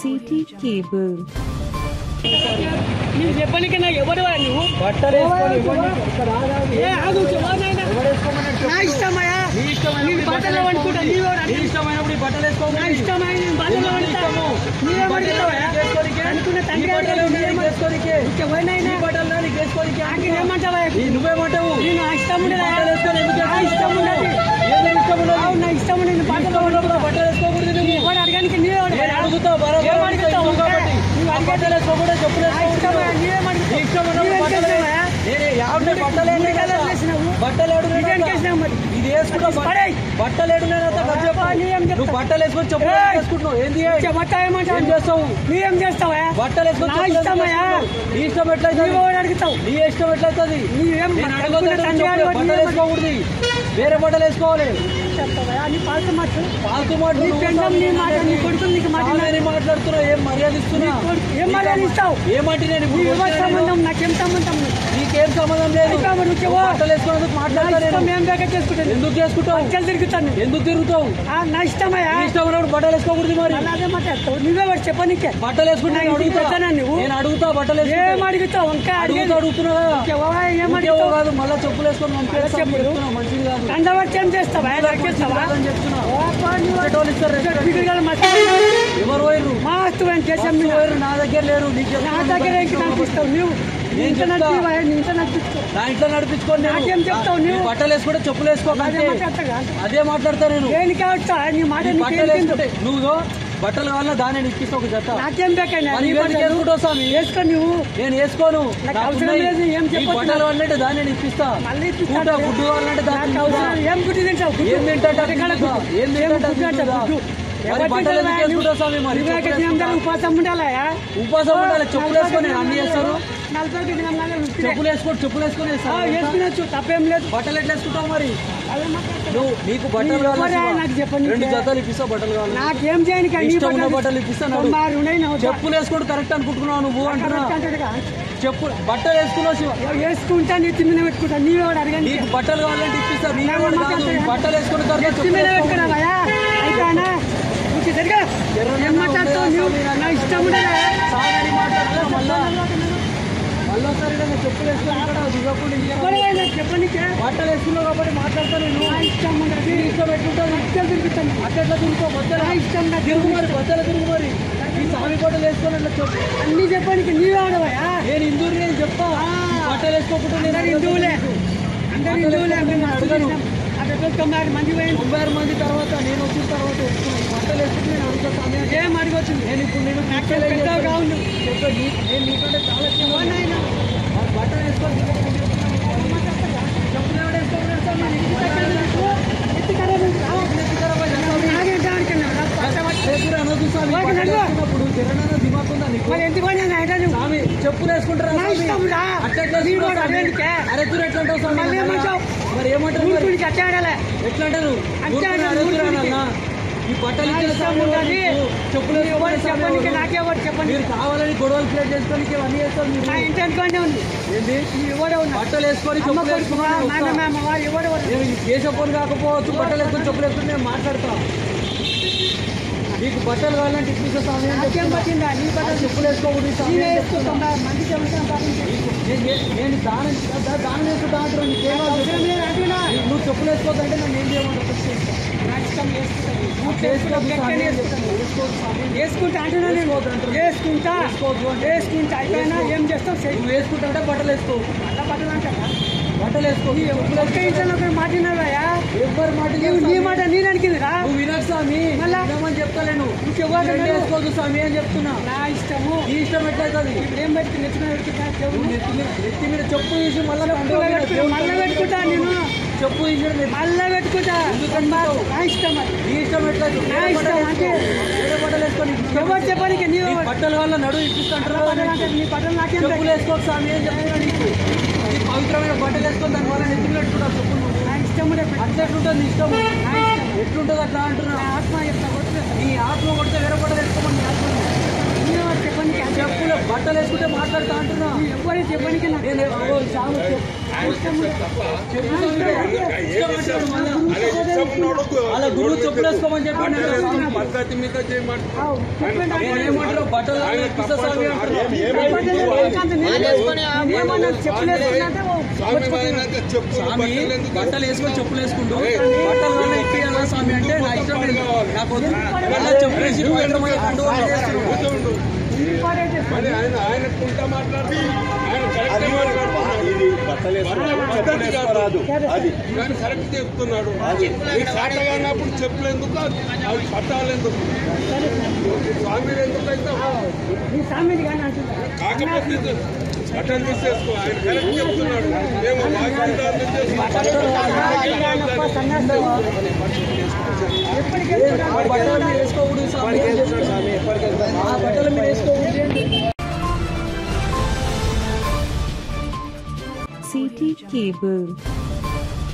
City Cable. నీకు చెప్పడానికి నాకు ఎవరు నువ్వు బట్టలు నా ఇష్టమయ్యా నీ బట్టలు అనుకుంటా ఇష్టమైనప్పుడు బట్టలు వేసుకో నా ఇష్టమైన బట్టలు అంటాము అనుకున్న తండ్రి ఏమంటావా నువ్వేమంటావు నేను ఇష్టం ఉండదు ఇష్టం ఉండదు నా ఇష్టం ఉండదు బట్టలు వేసుకోకూడదు ఎవరు అడగానికి నీవే అడుగుతావు బట్టలు వేసుకోకూడదు చెప్పులు బట్టలు ఇది వేసుకుంటా బట్టలు నువ్వు బట్టలు వేసుకొని చెప్పులు వేసుకుంటున్నావు ఏంది ఏం చేస్తావు నువ్వేం చేస్తావా బట్టలు వేసుకొని నీ ఇష్టం ఎట్లయితే అడుగుతావు నీ ఇష్టం ఎట్లయితుంది బట్టలు వేసుకోకూడదు వేరే బట్టలు వేసుకోవాలి పాల్తు మాట్లాడుతున్నావు ఏం మర్యాద ఇస్తున్నా ఏం మర్యాద ఇస్తావు ఏమంటే నేను సంబంధం నాకేం సంబంధం నీకేం సంబంధం లేదు బట్టలు వేసుకున్నందుకు మాట్లాడతాను ఎందుకు చేసుకుంటావు తిరుగుతాను ఎందుకు తిరుగుతావు నా ఇష్టమయ్యా ఇష్టం బట్టలు వేసుకోకూడదు మరి అదే మాట్లాడతావు నువ్వే వాడు చెప్పనీకే బట్టలు వేసుకుంటా నువ్వు నేను అడుగుతా బట్టలు ఏం అడుగుతావు ఇంకా అడుగుతున్నా కాదు మళ్ళీ చెప్పులు వేసుకొని మంచిది కాదు కండబట్టి ఏం చేస్తావా ఎవరు పోయారు నా దగ్గర లేరు నా దగ్గర నడిపిస్తావు నువ్వు నా ఇంట్లో నడిపించుకోండి నాకేం చెప్తావు నువ్వు బట్టలు వేసుకుంటే చెప్పులు వేసుకోవాలి అదే మాట్లాడతా నేను బట్టలు వేసుకుంటే నువ్వు బట్టలు కావాలన్నా దాన్ని ఇప్పిస్తా ఒక జత నాకేం వేసుకుంటావు స్వామి వేసుకో నువ్వు నేను వేసుకోను బట్టలు కావాలంటే దాన్ని నేను ఇప్పిస్తా గుడ్డు కావాలంటే దాన్ని ఏం గుడ్డు తింటావు ఏం తింటా ఉపాసం ఉండాలి ఉపాసం ఉండాలి చెప్పులు వేసుకొని అన్ని చేస్తారు చెప్పులు వేసుకొని వేసుకోవచ్చు తప్పేం లేదు బట్టలు ఎట్లా వేసుకుంటావు మరి నువ్వు నీకు బట్టలు కావాలి నాకు చెప్పండి 2 జతలు ఇప్పిస్తా బట్టలు కావాలి నాకేం చేయని బట్టలు ఇప్పిస్తాను చెప్పులు వేసుకోవడం కరెక్ట్ అనుకుంటున్నావు నువ్వు అంటున్నా చెప్పు బట్టలు వేసుకుంటా నీ తిమ్మిన పెట్టుకుంటా నీవే అడగండి నీకు బట్టలు కావాలంటే ఇప్పిస్తా బట్టలు వేసుకున్న తర్వాత ఇష్టం మళ్ళీసారి చెప్పులు వేసుకొని చెప్పండి బట్టలు వేసుకున్నావు కాబట్టి మాట్లాడతాను ఇష్టం ఇష్టం ఎట్లుంటుంది ఇష్టం తిరుగుతాను అట్లా తిరుగుకో బట్టలు ఇష్టం తిరుగు మరి బట్టలు తిరుగు మరి ఈ స్వామి బట్టలు వేసుకొని అట్లా చెప్పు అన్ని చెప్పడానికి నీవే ఆడవా నేను హిందువుని నేను చెప్తా బట్టలు వేసుకోకుండా నేను హిందువులే అందరు హిందువులే అడగను 96 మంది తర్వాత నేను వచ్చిన తర్వాత బట్టలు వేసుకుంటే నేను అడుగుతా సమయం ఏం అడగొచ్చు నేను ఇప్పుడు నేను నేను నీకంటే చాలా బట్టలు వేసుకొని చెప్పులు వేసుకుంటారా మరి ఏమంటారు ఎట్లా అంటారు ఈ బట్టలు చెప్పులు మీరు కావాలని గొడవలు క్రియేట్ చేసుకోనికి అన్నీ చేస్తారు బట్టలు వేసుకొని ఏ చెప్పులు కాకపోవచ్చు బట్టలు వేసుకొని చెప్పులు వేసుకొని నేను మాట్లాడతాను నీకు బట్టలు కావాలంటే ఇప్పిస్తా సమయం చెప్పులు వేసుకోకూడదు నేను దానం వేసుకుంటా అంటారు నువ్వు చెప్పులు వేసుకోవద్దంటే నన్ను ఏం చేయమంటావు వేసుకుంటా అయిపోయినా ఏం చేస్తావు నువ్వు వేసుకుంటా అంటే బట్టలు వేసుకో బట్టలు వేసుకో మాట్లాడినావా ఎవరు మాట నీ మాట నేను అడిగిందిరా నువ్వు వినరు స్వామి మళ్ళీ చెప్తాను వేసుకోదు స్వామి అని చెప్తున్నా నా ఇష్టము నీ ఇష్టం ఎట్లయితుంది ఇప్పుడు ఏం పెట్టి నెత్తి మీద చెప్పు తీసి మళ్ళీ పెట్టుకుంటా నేను చెప్పు తీసి మళ్ళీ పెట్టుకుంటా నా ఇష్టం నీ ఇష్టం ఎట్లా నా ఇష్టం అంటే బట్టలు వేసుకొని ఎవరు చెప్పడానికి నీ బట్టల వల్ల నడువు ఇప్పిస్తుంటారు నీ బట్టలు నాకేం చెప్పులు వేసుకోవచ్చు స్వామి అని చెప్తున్నా నీకు పవిత్రమైన బట్టలు వేసుకొని దాని వల్ల నెత్తి పెట్టుకుంటా చెప్పులు నా ఇష్టం అట్లా ఎట్లుంటుంది ఇష్టం ఎట్లుంటుంది అట్లా అంటున్నా ఆత్మ నీ ఆత్మ కొడితే వేరే బట్టలు వేసుకోమని నీ ఆత్మ చెప్పండి చెప్పులు బట్టలు వేసుకుంటే మాట్లాడుతా అంటున్నా ఎవరు చెప్పడానికి అలా గురువు చెప్పులు వేసుకోమని చెప్పండి. పద్ధతి మీద ఏమంటారు బట్టలు స్వామి బట్టలు వేసుకొని చెప్పులు వేసుకుంటూ బట్టలు ఎక్కియాలా స్వామి అంటే నా ఇష్టం నాకు చెప్పులు వేసి ఆయనకుంటా మాట్లాడుతున్నాడు కరెక్ట్ చెప్తున్నాడు. సాటగా అన్నప్పుడు చెప్పులు ఎందుకు అవి పట్టాలు ఎందుకు స్వామి ఎందుకు అయితే కాకపోతే బట్టలు తీసేసుకో. ఆయన కరెక్ట్ చెప్తున్నాడు. మేము బట్టలు వేసుకోకూడదు స్వామి, బట్టలు మీరు వేసుకోకూడదు. CT Cable.